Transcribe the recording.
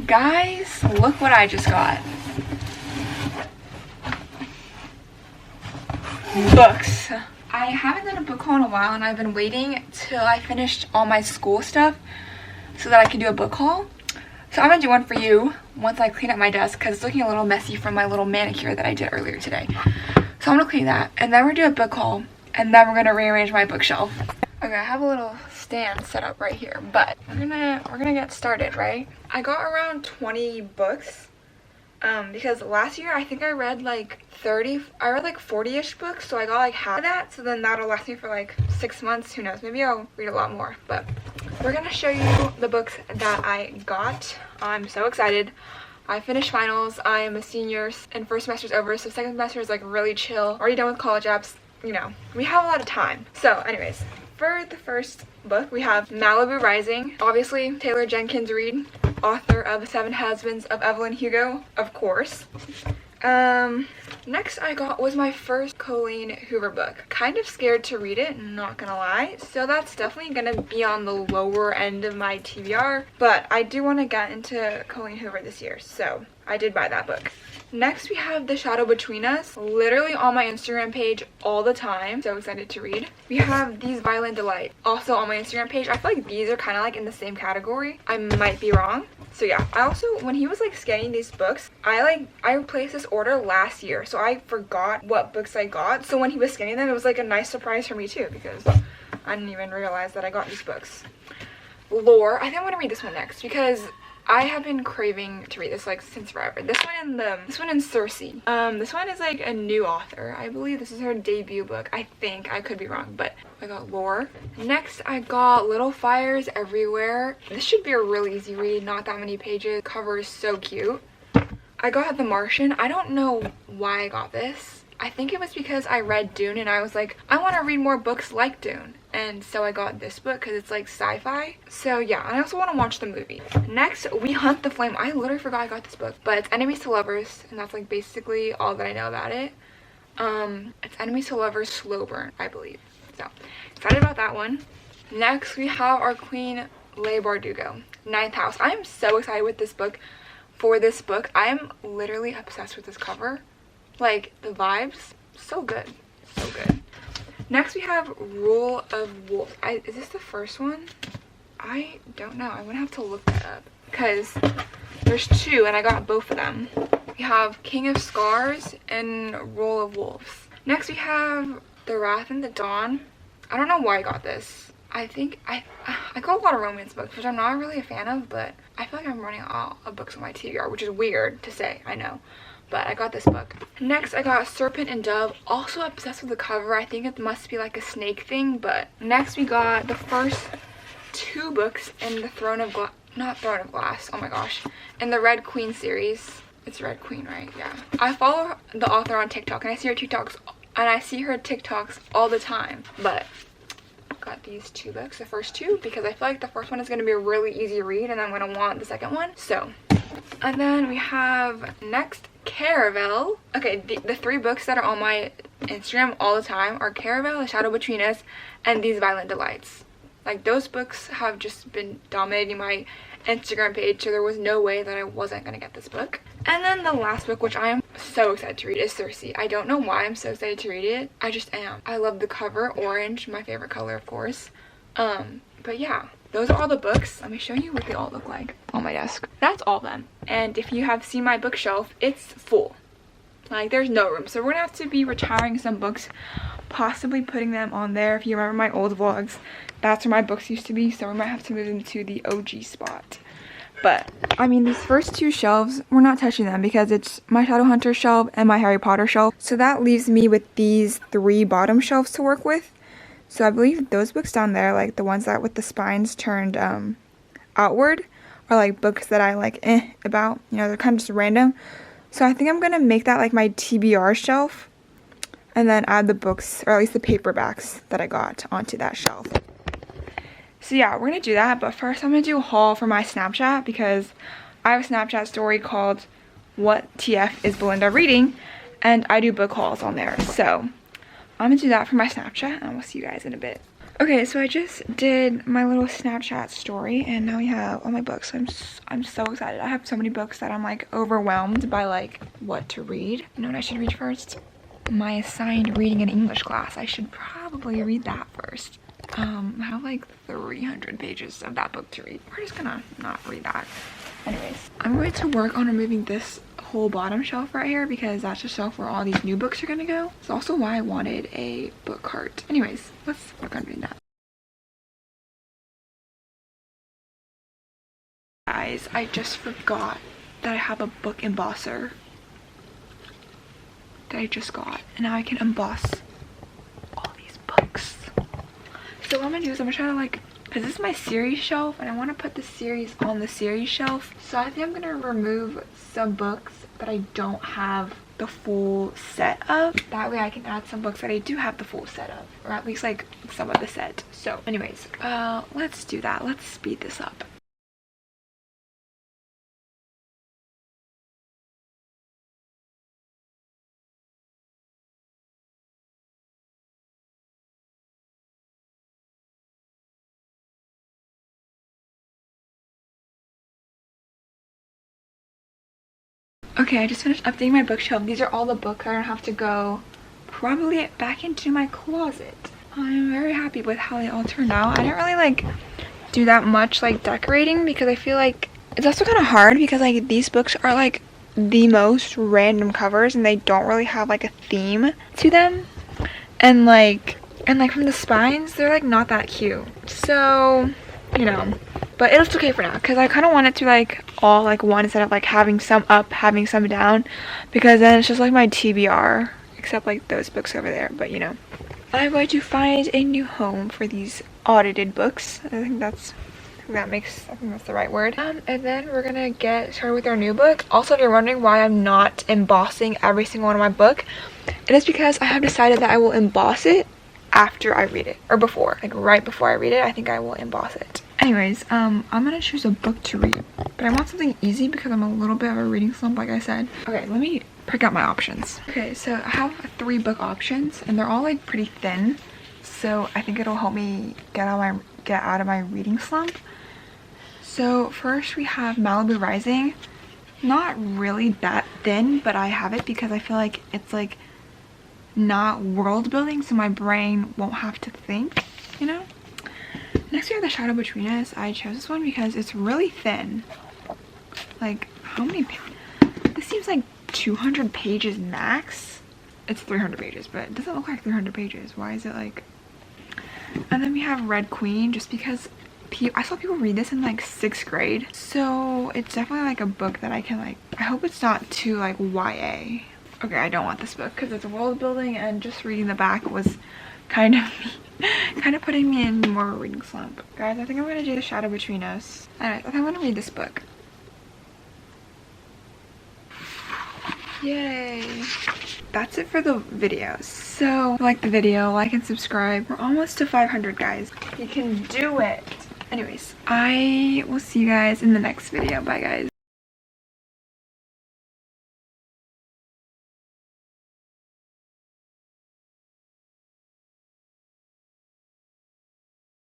Guys, look what I just got. Books. I haven't done a book haul in a while, and I've been waiting till I finished all my school stuff so that I can do a book haul. So I'm gonna do one for you once I clean up my desk, because it's looking a little messy from my little manicure that I did earlier today. So I'm gonna clean that, and then we're gonna do a book haul, and then we're gonna rearrange my bookshelf. Okay, I have a little stand set up right here, but we're gonna get started, right? I got around 20 books because last year I think I read like 40-ish books, so I got like half of that, so then that'll last me for like 6 months. Who knows, maybe I'll read a lot more. But we're gonna show you the books that I got. I'm so excited. I finished finals. I am a senior and first semester's over, so second semester is like really chill. Already done with college apps, you know, we have a lot of time. So anyways, for the first book, we have Malibu Rising. Obviously, Taylor Jenkins Reid, author of Seven Husbands of Evelyn Hugo, of course. Next I got was my first Colleen Hoover book. Kind of scared to read it, not gonna lie. So that's definitely gonna be on the lower end of my TBR. But I do want to get into Colleen Hoover this year, so I did buy that book. Next we have The Shadow Between Us, literally on my Instagram page all the time. So excited to read. We have These Violent Delight, also on my Instagram page. I feel like these are kind of like in the same category. I might be wrong. So yeah, I also, when he was like scanning these books, I placed this order last year, so I forgot what books I got. So when he was scanning them, it was like a nice surprise for me too, because I didn't even realize that I got these books. Lore, I think I'm gonna read this one next because I have been craving to read this like since forever. This one and Circe. This one is like a new author. I believe this is her debut book. I think, I could be wrong, but I got Lore. Next I got Little Fires Everywhere. This should be a really easy read, not that many pages. Cover is so cute. I got The Martian. I don't know why I got this. I think it was because I read Dune and I was like, I want to read more books like Dune. And so I got this book because it's like sci-fi. So yeah, and I also want to watch the movie. Next, We Hunt the Flame. I literally forgot I got this book, but it's Enemies to Lovers, and that's like basically all that I know about it. It's Enemies to Lovers Slow Burn, I believe. So excited about that one. Next, we have our Queen Leigh Bardugo, Ninth House. I am so excited with this book. For this book, I am literally obsessed with this cover. Like, the vibes, so good, so good. Next we have Rule of Wolves. Is this the first one? I don't know. I'm gonna have to look that up because there's two and I got both of them. We have King of Scars and Rule of Wolves. Next we have The Wrath and the Dawn. I don't know why I got this. I think I got a lot of romance books, which I'm not really a fan of, but I feel like I'm running out of books on my TBR, which is weird to say, I know. But I got this book. Next, I got Serpent and Dove. Also obsessed with the cover. I think it must be like a snake thing. But next, we got the first two books in the not Throne of Glass. Oh my gosh. In the Red Queen series. It's Red Queen, right? Yeah. I follow the author on TikTok, and I see her TikToks all the time. But got these two books, the first two, because I feel like the first one is going to be a really easy read, and I'm going to want the second one. So, and then we have next Caravel. Okay, the three books that are on my Instagram all the time are Caravel, The Shadow Between Us, and These Violent Delights. Like, those books have just been dominating my Instagram page, so there was no way that I wasn't gonna get this book. And then the last book, which I am so excited to read, is Circe. I don't know why I'm so excited to read it. I just am. I love the cover, orange, my favorite color, of course. But yeah, those are all the books. Let me show you what they all look like on my desk. That's all of them. And if you have seen my bookshelf, it's full. Like, there's no room. So we're gonna have to be retiring some books, possibly putting them on there. If you remember my old vlogs, that's where my books used to be. So we might have to move them to the OG spot. But, I mean, these first two shelves, we're not touching them because it's my Shadowhunter shelf and my Harry Potter shelf. So that leaves me with these three bottom shelves to work with. So I believe those books down there, like the ones that with the spines turned outward, are like books that I like about. You know, they're kind of just random. So I think I'm going to make that like my TBR shelf. And then add the books, or at least the paperbacks that I got onto that shelf. So yeah, we're going to do that. But first I'm going to do a haul for my Snapchat because I have a Snapchat story called What TF is Bellynda Reading? And I do book hauls on there. So I'm going to do that for my Snapchat and we'll see you guys in a bit. Okay, so I just did my little Snapchat story, and now we have all my books. I'm so excited. I have so many books that I'm like overwhelmed by like what to read. You know what I should read first? My assigned reading and English class. I should probably read that first. I have like 300 pages of that book to read. We're just gonna not read that. Anyways, I'm going to work on removing this whole bottom shelf right here because that's the shelf where all these new books are gonna go. It's also why I wanted a book cart. Anyways, let's work on doing that. Guys, I just forgot that I have a book embosser that I just got, and now I can emboss all these books. So what I'm gonna do is I'm gonna try to like, because this is my series shelf and I want to put the series on the series shelf, so I think I'm gonna remove some books that I don't have the full set of. That way I can add some books that I do have the full set of, or at least like some of the set. So anyways, let's do that. Let's speed this up. Okay, I just finished updating my bookshelf. These are all the books that are gonna have to go probably back into my closet. I'm very happy with how they all turned out. I didn't really like do that much like decorating because I feel like it's also kind of hard because like these books are like the most random covers and they don't really have like a theme to them. And like from the spines, they're like not that cute. So, you know, but it's okay for now because I kind of want it to like all like one instead of like having some up, having some down, because then it's just like my TBR, except like those books over there. But you know, I'm going to find a new home for these audited books. I think that's the right word. And then we're gonna get started with our new book. Also, if you're wondering why I'm not embossing every single one of my book, it is because I have decided that I will emboss it after I read it, or before, like right before I read it. I think I will emboss it. Anyways, I'm gonna choose a book to read, but I want something easy because I'm a little bit of a reading slump, like I said. Okay, let me pick out my options. Okay, so I have 3 book options and they're all like pretty thin, so I think it'll help me get out of my reading slump. So first we have Malibu Rising. Not really that thin, but I have it because I feel like it's like not world building, so my brain won't have to think, you know. Next we have The Shadow Between Us. I chose this one because it's really thin. Like, how many this seems like 200 pages max. It's 300 pages, but it doesn't look like 300 pages. Why is it like... And then we have Red Queen, just because I saw people read this in like 6th grade, so it's definitely like a book that I can like, I hope it's not too like YA. Okay, I don't want this book because it's world building, and just reading the back was kind of putting me in more of a reading slump. Guys, I think I'm gonna do The Shadow Between Us. Alright, I think I'm gonna read this book. Yay! That's it for the video. So, like the video, like and subscribe. We're almost to 500, guys. You can do it! Anyways, I will see you guys in the next video. Bye, guys.